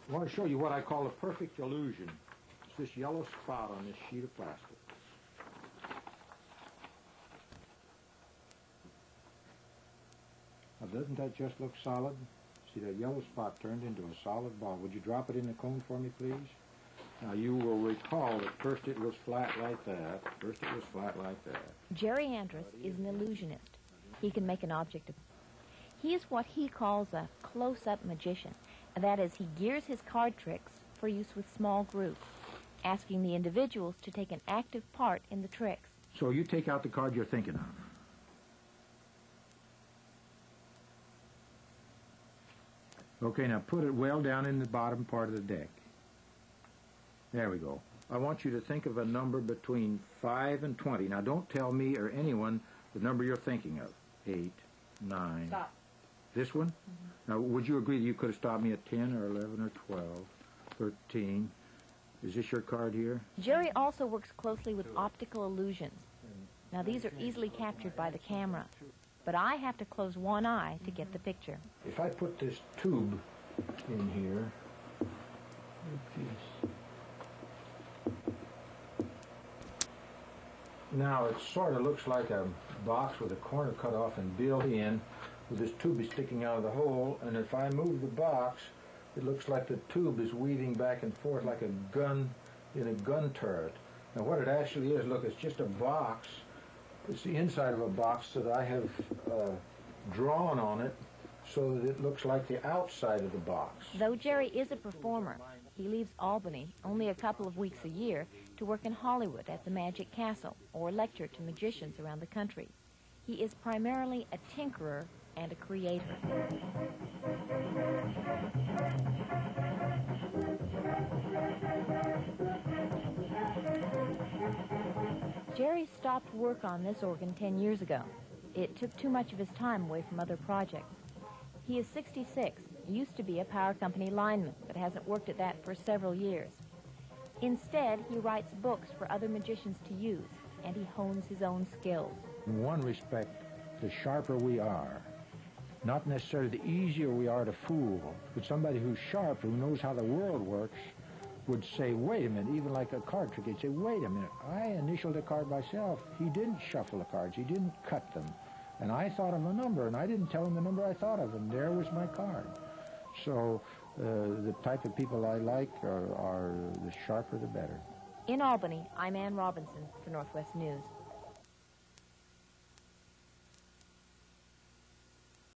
I want to show you what I call a perfect illusion. It's this yellow spot on this sheet of plastic. Now, doesn't that just look solid? See, that yellow spot turned into a solid ball. Would you drop it in the cone for me, please? Now, you will recall that first it was flat like that. First it was flat like that. Jerry Andrus is an illusionist. He can make an object of... He is what he calls a close-up magician. That is, he gears his card tricks for use with small groups, asking the individuals to take an active part in the tricks. So you take out the card you're thinking of. Okay, now put it well down in the bottom part of the deck. There we go. I want you to think of a number between 5 and 20. Now, don't tell me or anyone the number you're thinking of. 8, 9. Stop. This one? Mm-hmm. Now, would you agree that you could have stopped me at 10 or 11 or 12, 13? Is this your card here? Jerry also works closely with optical illusions. Now, these are easily captured by the camera, but I have to close one eye to get the picture. If I put this tube in here, now it sort of looks like a box with a corner cut off and built in, with this tube is sticking out of the hole, and if I move the box, it looks like the tube is weaving back and forth like a gun in a gun turret. Now what it actually is, look, it's just a box. It's the inside of a box that I have drawn on it so that it looks like the outside of the box. Though Jerry is a performer, he leaves Albany only a couple of weeks a year to work in Hollywood at the Magic Castle or lecture to magicians around the country. He is primarily a tinkerer and a creator. Jerry stopped work on this organ 10 years ago. It took too much of his time away from other projects. He is 66, used to be a power company lineman, but hasn't worked at that for several years. Instead, he writes books for other magicians to use, and he hones his own skills. In one respect, the sharper we are, not necessarily the easier we are to fool, but somebody who's sharp, who knows how the world works, would say, wait a minute, even like a card trick, he'd say, wait a minute, I initialed a card myself. He didn't shuffle the cards, he didn't cut them. And I thought of a number, and I didn't tell him the number I thought of, and there was my card. So the type of people I like are the sharper the better. In Albany, I'm Ann Robinson for Northwest News.